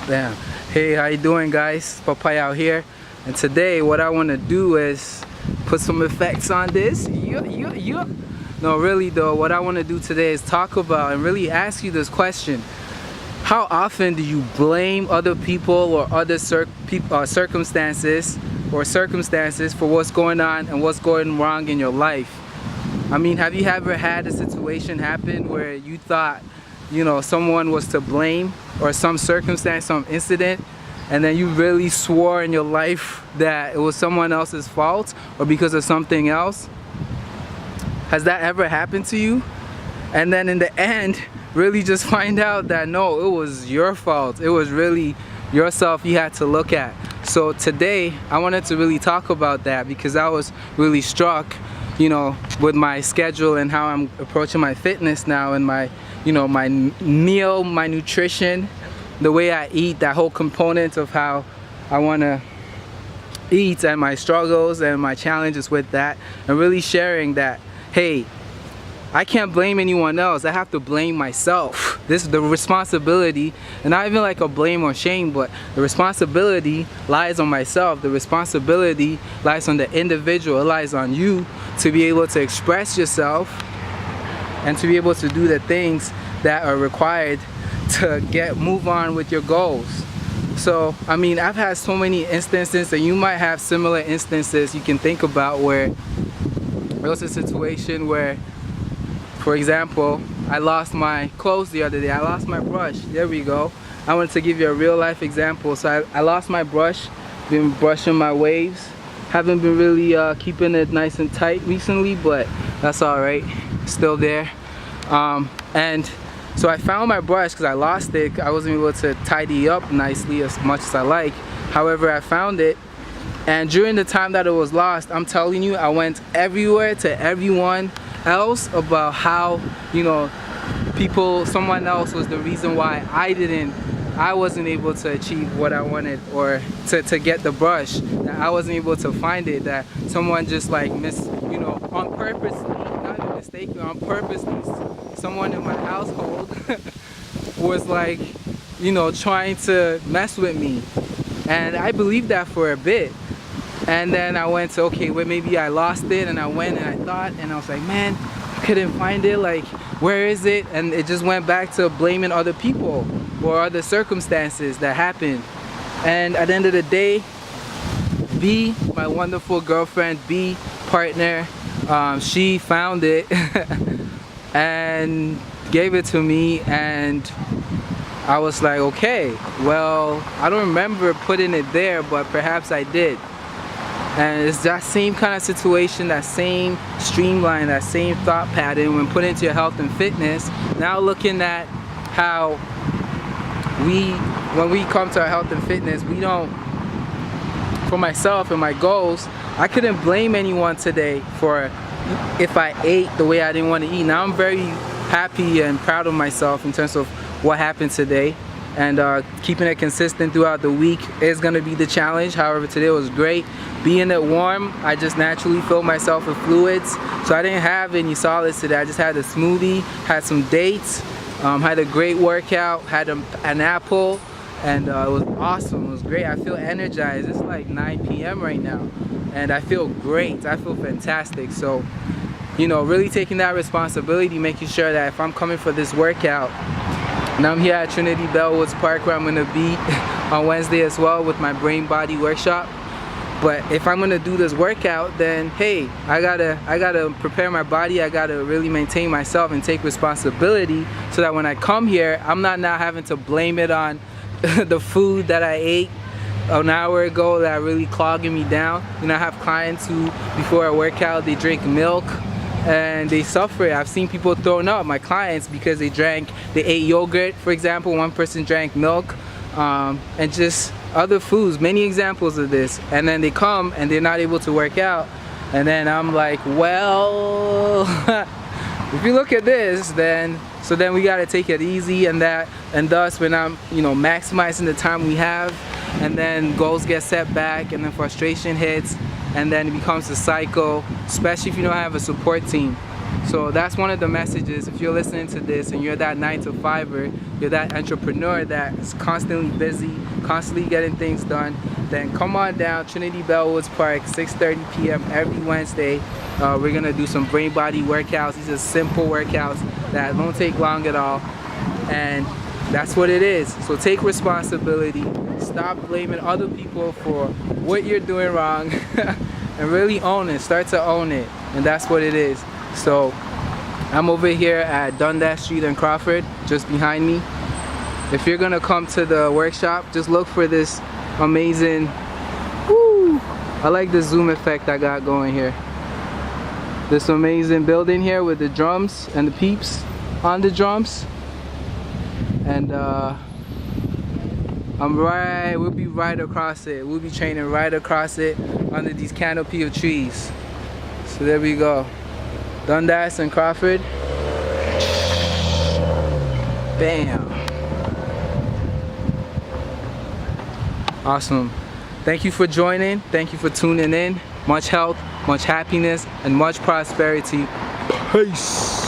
Damn. Hey, how you doing, guys? PapaYaw here, and today what I want to do is put some effects on this. No, really though, what I want to do today is talk about and really ask you this question: how often do you blame other people or other circumstances for what's going on and what's going wrong in your life? I mean, have you ever had a situation happen where you thought, you know, someone was to blame, or some circumstance, some incident, and then you really swore in your life that it was someone else's fault or because of something else? Has that ever happened to you? And then in the end, really just find out that no, it was your fault. It was really yourself you had to look at. So today, I wanted to really talk about that because I was really struck, you know, with my schedule and how I'm approaching my fitness now, and my, you know, my meal, my nutrition, the way I eat, that whole component of how I want to eat, and my struggles and my challenges with that, and really sharing that, hey, I can't blame anyone else. I have to blame myself. This is the responsibility, and not even like a blame or shame, but the responsibility lies on myself. The responsibility lies on the individual. It lies on you to be able to express yourself and to be able to do the things that are required to move on with your goals. So, I mean, I've had so many instances, and you might have similar instances you can think about, where there was a situation where, for example, I lost my clothes the other day. I lost my brush. There we go. I wanted to give you a real life example. So I lost my brush. Been brushing my waves. Haven't been really keeping it nice and tight recently, but that's alright. Still there. And so I found my brush because I lost it. I wasn't able to tidy up nicely as much as I like. However, I found it. And during the time that it was lost, I'm telling you, I went everywhere to everyone else about how, you know, someone else was the reason why I wasn't able to achieve what I wanted, or to get the brush, that I wasn't able to find it, that someone just like on purposely, not even mistaken, on purposely, someone in my household was like, you know, trying to mess with me. And I believed that for a bit. And then I went to, okay, well, maybe I lost it, and I went and I thought, and I was like, man, I couldn't find it, like, where is it? And it just went back to blaming other people or other circumstances that happened. And at the end of the day, B, my wonderful girlfriend, B, partner, she found it and gave it to me, and I was like, okay, well, I don't remember putting it there, but perhaps I did. And it's that same kind of situation, that same streamline, that same thought pattern when put into your health and fitness. Now looking at how when we come to our health and fitness, we don't, for myself and my goals, I couldn't blame anyone today for if I ate the way I didn't want to eat. Now I'm very happy and proud of myself in terms of what happened today. And keeping it consistent throughout the week is going to be the challenge. However, today was great. Being it warm, I just naturally filled myself with fluids. So I didn't have any solids today. I just had a smoothie, had some dates, had a great workout, had an apple, and it was awesome. It was great. I feel energized. It's like 9 p.m. right now, and I feel great. I feel fantastic. So, you know, really taking that responsibility, making sure that if I'm coming for this workout, and I'm here at Trinity Bellwoods Park, where I'm going to be on Wednesday as well with my brain body workshop. But if I'm going to do this workout, then hey, I gotta prepare my body. I gotta really maintain myself and take responsibility, so that when I come here, I'm not now having to blame it on the food that I ate an hour ago that are really clogging me down. You know, I have clients who, before a workout, they drink milk and they suffer. I've seen people throwing up, my clients, because they ate yogurt, for example. One person drank milk, and just other foods, many examples of this. And then they come and they're not able to work out, and then I'm like, well, if you look at this, then we got to take it easy, and thus when I'm, you know, maximizing the time we have, and then goals get set back, and then frustration hits, and then it becomes a cycle, especially if you don't have a support team. So that's one of the messages. If you're listening to this and you're that 9-to-5er, you're that entrepreneur that's constantly busy, constantly getting things done, then come on down Trinity Bellwoods Park, 6:30 p.m. every Wednesday. We're gonna do some brain body workouts. These are simple workouts that don't take long at all, and that's what it is. So take responsibility. Stop blaming other people for what you're doing wrong and really own it. Start to own it, and that's what it is. So I'm over here at Dundas Street and Crawford, just behind me. If you're gonna come to the workshop, just look for this amazing, woo, I like the zoom effect I got going here. This amazing building here with the drums and the peeps on the drums. And we'll be right across it. We'll be training right across it under these canopy of trees. So there we go. Dundas and Crawford. Bam. Awesome. Thank you for joining. Thank you for tuning in. Much health, much happiness, and much prosperity. Peace.